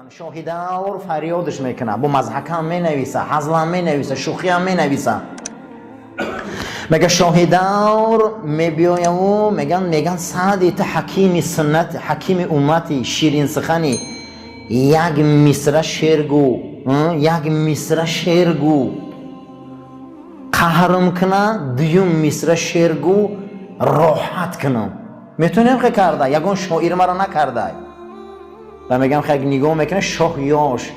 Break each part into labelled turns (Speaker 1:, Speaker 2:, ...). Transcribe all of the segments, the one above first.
Speaker 1: شاهی دور فریادش میکنه، با مضحکه هم مینویسه، حزل هم مینویسه، شوخی هم مینویسه. میگه شاهی دور میبیایم و میگن سعدی تو حکیم سنت، حکیم امتی، شیرین سخنی، یک مصرع شعرگو قهرم کنه، دویم مصرع شعرگو راحت کنم. میتونیم که کرده، یگون شاعر مرا نکرده. و میگم خیلی نگاه میکنه شاه یاش،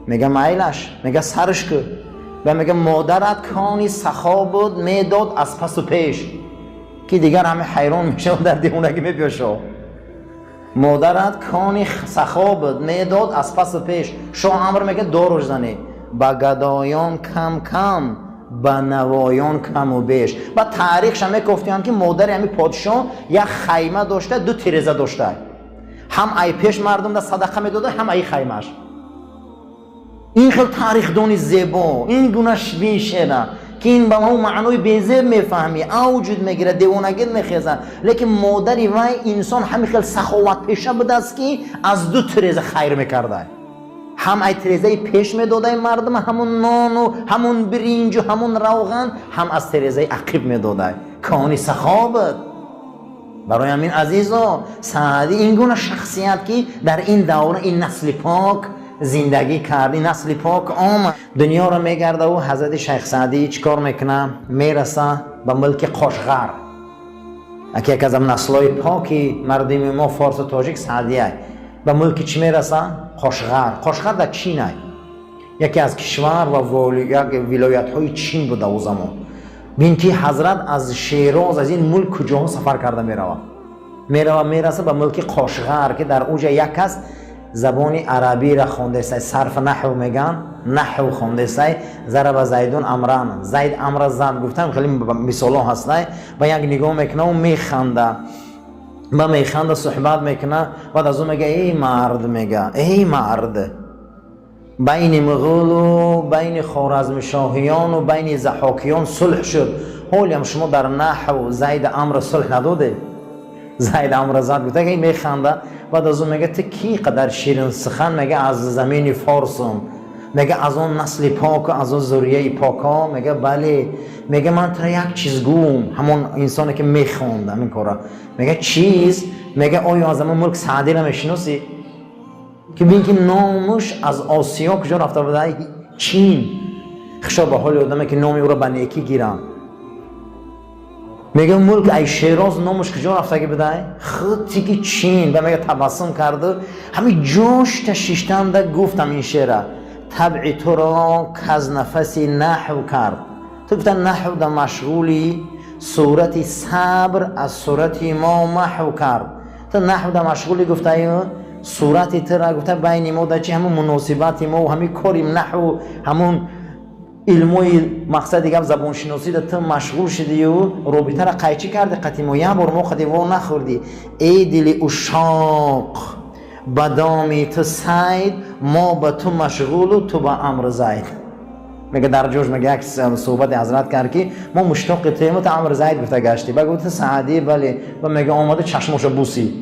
Speaker 1: میگه میلش، میگه سرش که، و میگه مادرت کانی سخا بود میداد از پس و پیش، که دیگر همه حیران میشه و در دیوونگی میپیشه. مادرت کانی سخا بود میداد از پس و پیش. شاه امر میگه دارش زنی، با گدایان کم کم، با نوایان کم و بیش. و تاریخش هم گفتیم که مادر همین پادشاه یک خیمه داشته، دو تیرزه داشته، هم ای پیش مردم در صدقه میداده، هم ای خیمهش. این خیلی تاریخ دانی زیبا، این گونش بین شعره که این با ما معنای بیزه میفهمی، اوجود میگیره، دیوانگی میخیزن. لیکن مادری وای انسان همین خیلی سخاوت پیشه بوده است که از دو تیرزه خیر میکرده، هم ای تیرزه پیش میداده مردم، همون نان و همون برنج و همون روغن، هم از تیرزه عقب میداده. کانی سخاوت. برای همین عزیزا سعدی این گونه شخصیت که در این دوره این نسل پاک زندگی کرد، این نسل پاک آمد، دنیا را میگرده. و حضرت شیخ سعدی چیکار میکنه؟ میرسه به ملک قاشغر، که یک از نسل‌های پاکی مردم ما فارس و تاجیک سعدیه. به ملک چی میرسه؟ قاشغر در چینه، یکی از کشور و یک ولایت‌های چین بوده او زمان. بین که حضرت از شیراز، از این ملک کجاها سفر کرده میرسه به ملک قاشغر، که در اوجه یک کس زبان عربی را خونده است، صرف نحو میگن، نحو خونده است. ضرب زیدون امرن، زید امر زد، گفتم خیلی مثالا هست. و یک نگاه میکنه و میخنده، صحبت میکنه. بعد از اون میگه ای مرد، بین مغول و بین خوارزمشاهیان و بین ضحاکیان صلح شد، حالی هم شما در نحو زید امر صلح نداده؟ زید امر زد. گفته که این میخنده. بعد از اون میگه تو کی قدر شیرین سخن؟ میگه از زمین فارسم، میگه از اون نسل پاک و از اون ذریه پاک ها. میگه بله. میگه من تو یک چیز گوم، همون انسانی که میخوند همین کارا. میگه چیز؟ میگه آیا از همون ملک سعدی رو میشناسی؟ که بین که نامش از آسیا کجا رفته بوده؟ چین. خشا به حال آدمه که نامی او را به نیکی گیرن. میگه ملک ای شیراز نامش کجا رفته بوده؟ خودی که چین. و میگه تبسم کرده، همین جوش تشیشتن ده گفتم این شعره، طبع تو را کز نفسی نحو کرد. تو گفتن نحو ده مشغولی، صورت صبر از صورت ما محو کرد. تو نحو ده مشغولی گفته صورت تر، گفته بین ما در چی همون مناسبت ما و همین کاریم نحو، همون علموی مقصد دیگه زبان شناسی ده تو مشغول شدی و رابطه را قیچی کردی قدیم و یه بار ما خودی و نخوردی. ای دل اشاق بدامی تو سید، ما به تو مشغول و تو به امر زید. میگه در جوش میگه یک صحبت حضرت کرد که ما مشتاق تیمت امر زید گفته گشتی. بگو تو سعدی بله. و میگه آمده چشماشو بوسی،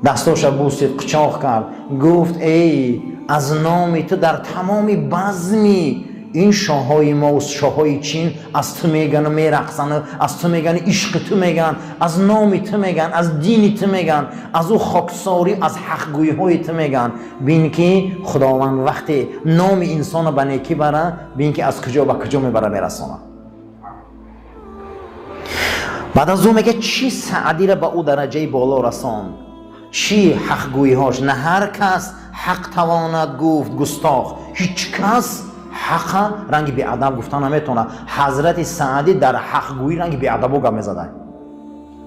Speaker 1: دستاشو بوسید، قچاق کرد، گفت ای از نامی تو در تمامی بزمی این شاههای ما و شاههای چین از تو میگن و میرقصن، از تو میگن، عشق تو میگن، از نامی تو میگن، از دینی تو میگن، از او خاکساری، از حقگویی های تو میگن. بین که خداوند وقتی نام انسان به نیکی بره، بین که از کجا به کجا میبره میرسانه. بعد از او میگه چی سعدی را به او درجه بالا رساند؟ چی حقگویی هاش؟ نه هر کس حق تواند گفت گستاخ، هیچ کس حق رنگ بی ادب گفتن نمیتونه. حضرت سعدی در حقگویی رنگ بی ادب گپ میزده.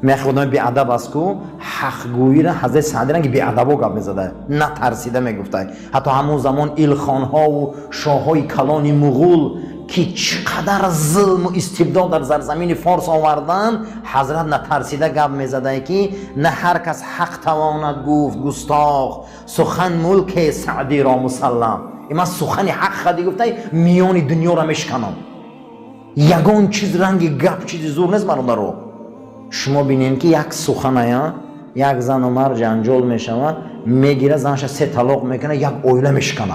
Speaker 1: میخوادم بی ادب است کو حقگویی را حضرت سعدی رنگ بی ادب گپ میزده، نه ترسیده میگفته. حتی همون زمان ایلخان ها و شاه های کلان مغول که چقدر ظلم و استبداد در زمین فارس آوردن، حضرت نترسیده گپ میزده که نه هر کس حق تواند گفت گستاخ، سخن ملک سعدی را مسلم. این سخن حق خدی گفته میان دنیا را میشکنم. یگان چیز رنگ گپ چیزی زور نیست برادر رو. شما بینین که یک سخنه یک زن و مرد جنجال میشوند، میگیره زنش 3 طلاق میکنه، یک اویله میشکنه.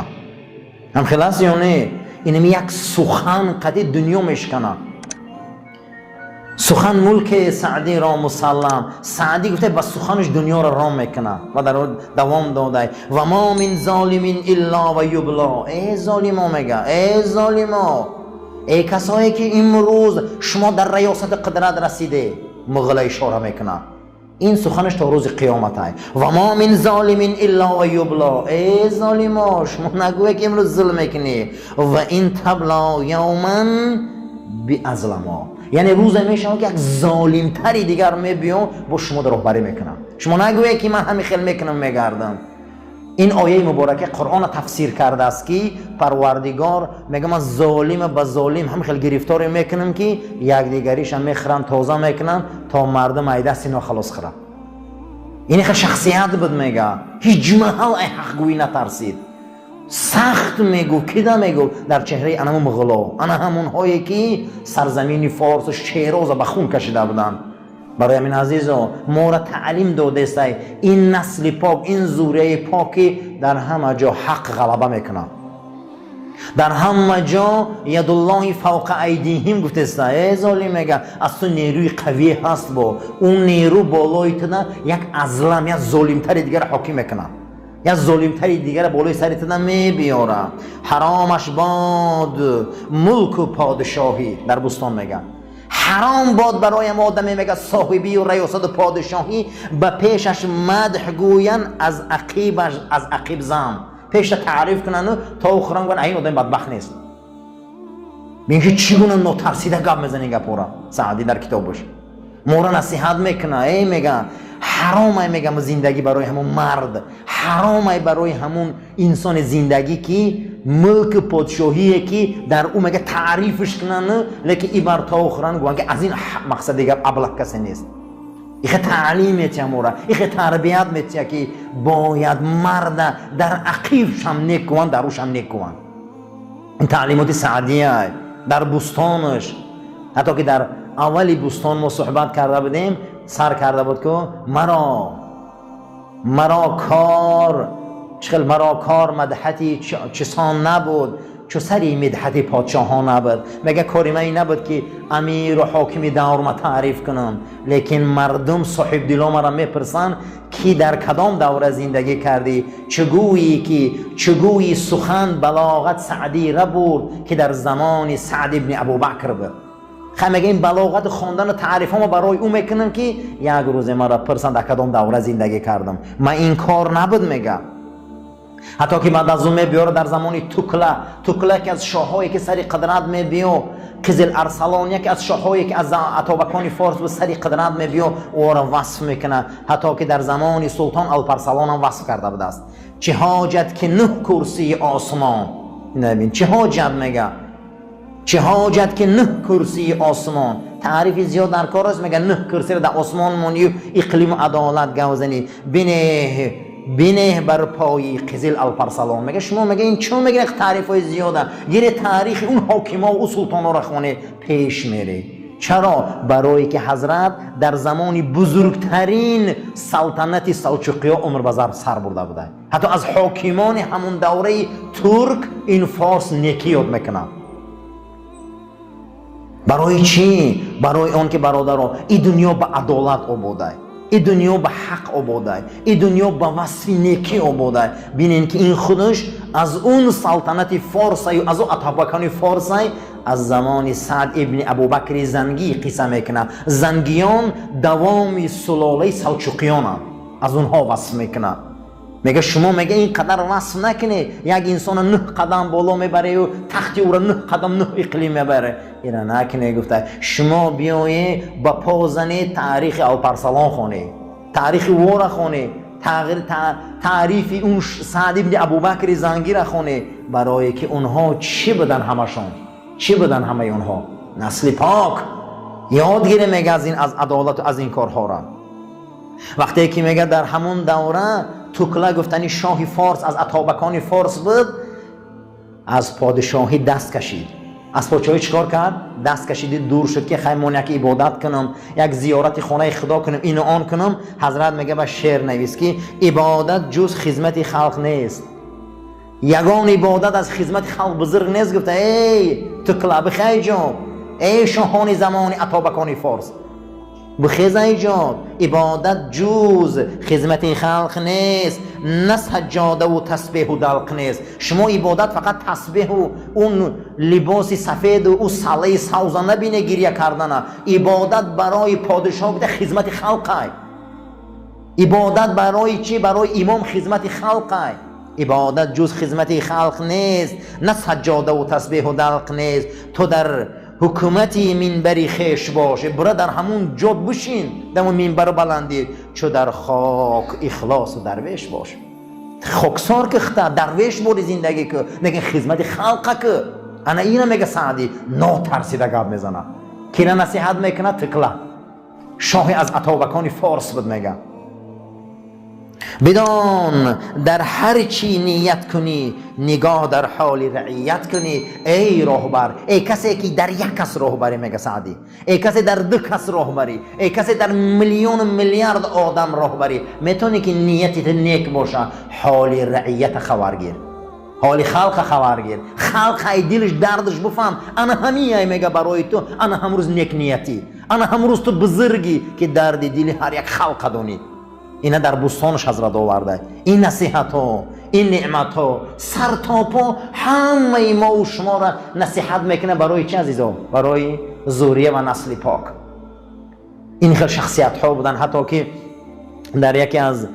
Speaker 1: هم خلاص یا نه؟ اینم یک سخن قدی دنیا میشکنه. سخن ملک سعدی را مسلم. سعدی گفته با سخنش دنیا را رام میکنه و در دوام داده و ما من ظالم الا و یبلا. ای ظالما میگه، ای ظالما، ای کسایی که امروز شما در ریاست قدرت رسیده، مغل اشاره میکنه. این سخنش تا روز قیامت های. و ما من ظالم الا و یبلا. ای ظالما، شما نگوی که امروز ظلم میکنی. و این تبلا یوما بی ازلما. یعنی روز میشه که یک ظالم تری دیگر میبیام با شما در راهبری میکنم. شما نگویی که من همین خیل میکنم میگردم. این آیه مبارکه قرآن تفسیر کرده است که پروردگار میگه من ظالم با ظالم هم خیل گرفتار میکنم که یک دیگریش هم میخرن، تازه میکنن تا مردم ایده سینا خلاص خورن. این خیل شخصیت بود. میگه هیچ محل ای حق گویی نترسید. سخت میگو، کده میگو در چهره انا مغلا، انا همون هایی که سرزمین فارس و شیراز به خون کشیده بودن. برای من عزیزا، ما را تعلیم داده است این نسل پاک، این زوره پاکی در همه جا حق غلبه میکنه. در همه جا ید الله فوق ایدیهم گفته است. ای ظالم میگه از تو نیروی قوی هست، با اون نیرو بالای تو یک ازلم، یک ظالم تری دیگر حاکم میکنه، یا ظالم تری دیگر بالای سرت میبیاره. حرامش باد ملک و پادشاهی. در بستان میگن حرام باد برای آدمی میگه صاحبی و ریاست و پادشاهی به پیشش مدح گوین از عقیب زم، پیش تعریف کنن تا آخران گوین این آدم بدبخت نیست. میگه چگونه ناترسیده گپ میزنی گپورا. سعدی در کتابش ما را نصیحت میکنه. ای میگه حرامه، میگم زندگی برای همون مرد، حرامه برای همون انسان زندگی که ملک پادشاهیه که در اون میگه تعریفش کنن، لیکن ای بر تا آخران گوان که از این مقصد دیگه ابله کسی نیست. ایخه تعلیم میتیه مورا، ایخه تربیت میتیه که باید مرد در عقیبش هم نیک کنن، دروش هم نیک کنن. این تعلیمات سعدیه در بستانش. حتی که در اولی بستان ما صحبت کرده بودیم، سر کرده بود که مرا کار مدحتی چسان نبود، چو سری مدحتی پادشاهان نبود. میگه کاری من این نبود که امیر و حاکمی دور ما تعریف کنم، لیکن مردم صاحب دلا مرا میپرسن که در کدام دوره زندگی کردی، چگویی سخن بلاغت سعدی را بود که در زمان سعد ابن ابوبکر بود. میگه این بلاغت خواندن و تعریف ها برای او میکنم که یک روز مرا پرسن در کدام دوره زندگی کردم. من این کار نبود. میگه حتی که بعد از اون میبیاره در زمان توکله که از شاهایی که سری قدرت میبیو، قزل ارسلان یکی از شاهایی که از اتابکان فارس و سری قدرت میبیو او را وصف میکنه. حتی که در زمان سلطان الپرسلان هم وصف کرده بود است. چه حاجت که 9 کرسی آسمان. نبین چه حاجت، میگه چه حاجت که 9 کرسی آسمان. تعریف زیاد در کار است. میگه 9 کرسی را در آسمان مونی اقلیم و عدالت گوزنی بینه بر پای قزل الپرسلان. میگه شما میگه این چون میگه تعریف های زیاده، گیره تاریخ اون حاکما و سلطانا را خونه پیش میره. چرا؟ برای که حضرت در زمانی بزرگترین سلطنت سلجوقیا عمر بزر سر برده بوده. حتی از حاکمان همون دوره ترک این فارس نیکی یاد میکنه. برای چی؟ برای اون که برادران این دنیا به عدالت آباده، این دنیا به حق آباده، این دنیا به وصف نیکی آباده. بینین که این خودش از اون سلطنت فارس و از اون اتابکان فارس از زمان سعد ابن ابوبکر زنگی قصه میکنه. زنگیان دوام سلاله سلجوقیان از اونها وصف میکنه. میگه شما میگه این قدر وصف نکنه یک انسان 9 قدم بالا میبره و تختی او را 9 قدم 9 اقلیم میبره. اینا نکنه. گفته شما بیایی با پازنه تاریخ الپرسلان خونه، تاریخ وارا خونه، تعریف اون سعد ابن ابوبکر زنگی را خونه. برای که اونها چی بدن همشون، چی بدن همه اونها؟ نسل پاک یادگیره میگه از این، از عدالت و از این کارها را. وقتی که میگه در همون دوره توکله گفتنی شاه فارس از اتابکان فارس بود، از پادشاهی دست کشید. از پاچه‌ای چیکار کرد؟ دست کشید دور شد که خیلی یک عبادت کنم، یک زیارت خانه خدا کنم، اینو آن کنم. حضرت میگه با شعر نویس که عبادت جز خدمت خلق نیست. یگان عبادت از خدمت خلق بزرگ نیست. گفته ای تکلا بخیر جان، ای شاهان زمان اتابکان فارس بخیز ایجاد، عبادت جز خدمت خلق نیست، نه سجاده و تسبیح و دلق نیست. شما عبادت فقط تسبیح و اون لباس سفید و اون ساله سوزه نبینه گریه کردن. عبادت برای پادشاه بوده خدمت خلقه. عبادت برای چی؟ برای امام خدمت خلقه. عبادت جز خدمت خلق نیست، نه سجاده و تسبیح و دلق نیست. تو در حکومتی منبری خیش باشه، برا در همون جا بشین در منبر بلندی، چو در خاک اخلاص و درویش باشه. خاکسار که خطا درویش بودی زندگی که نگه خدمت خلقه که. انا اینه میگه سعدی نا ترسیده گاب میزنه که نصیحت میکنه تکلا شاه از اتابکان فارس بود. میگه بدان در هر چی نیت کنی نگاه در حال رعیت کنی. ای راهبر، ای کسی که در یک کس راهبری، میگه سعدی، ای کسی در دو کس راهبری، ای کسی در میلیون و میلیارد آدم راهبری، میتونی که نیتت نیک باشه، حال رعیت خبر گیر، حال خلق خبر گیر. خلق ای دلش دردش بفهم. انا همین میگه برای تو، انا همروز نیک نیتی، انا همروز تو بزرگی که درد دل هر یک خلق دونی. اینا در بستانش حضرت آورده. این نصیحت ها، این نعمت ها سر تا پا همه ما و شما را نصیحت میکنه. برای چه عزیزا؟ برای ذریه و نسل پاک. این خیلی شخصیت ها بودن. حتی که در یکی از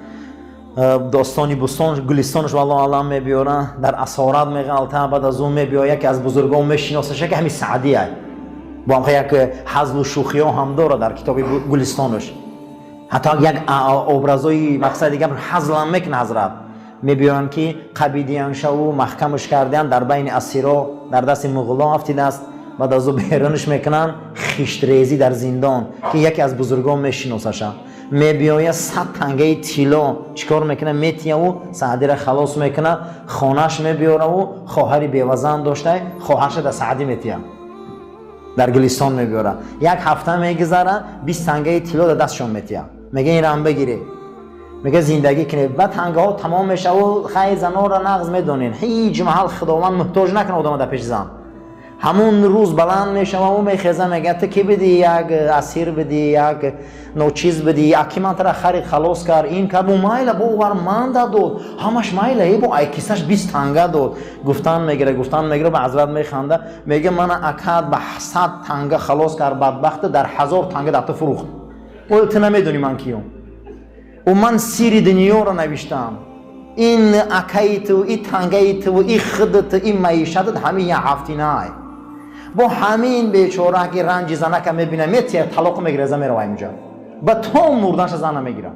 Speaker 1: داستانی بستان گلستانش والله علم میبیاره، در اسارت میغلطه، بعد از اون میبیاره یکی از بزرگان میشناسه که همین سعدیه. با هم یک حزل و شوخی ها هم داره در کتاب گلستانش. حتی یک ابرازوی مقصد دیگه حزل هم میکنه. حضرت میبیارن که قبیدیان شو محکمش کردن در بین اسیرا در دست مغولا افتیده است. بعد از او بیرونش میکنن خشت ریزی در زندان که یکی از بزرگان میشناسه. میبیاید 100 تنگه طلا چیکار میکنه؟ میتیه و سعدی را خلاص میکنه، خانهش میبیاره و خواهری بیوزن داشته، خواهرش در سعدی میتیه در گلستان میبیاره. یک هفته میگذره 20 تنگه طلا در دستشون میتیه. میگه این رم بگیره، میگه زندگی کنه. بعد تنگه ها تمام میشه و خیلی زنا را نغز میدونین. هیچ محل خداوند محتاج نکنه آدم در پیش زن. همون روز بلند میشه و میخیزه میگه تو کی بدی؟ یک اسیر بدی، یک نوچیز بدی، اکی من ترا خرید خلاص کر این که بو مایل بو ور من داد همش مایل ای بو ای کیسش 20 تنگه داد. گفتن میگیره به حضرت میخنده، میگه من اکاد به 100 تنگه خلاص کر، بدبخت در 1000 تنگه دات فروخت. و تو نمیدونی من کیم و من سیر دنیا رو نوشتم. این اکایت و این تنگیت و این خدت این معیشتت همین یه هفته نه. با همین بیچاره که رنج زنه که میبینه میتیه طلاق میگیره زمین رو اینجا با تو مردنش زنه میگیره.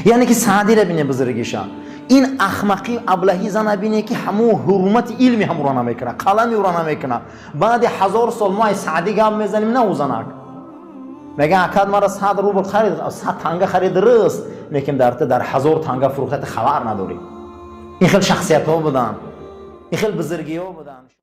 Speaker 1: یعنی که سعدی رو بینه بزرگیشه. این احمقی ابلهی زنه بینه که همو حرمت علمی هم رو نمیکنه، قلمی رو نمیکنه. بعد 1000 سال ما سعدی گام میزنیم نه اوزنک میگه اکاد مرا 100 روبل خرید، 100 تنگه خرید رست، میگم در 1000 تنگه فروخته خبر نداری. این خیلی شخصیت ها بودن، این خیلی بزرگی ها بودن.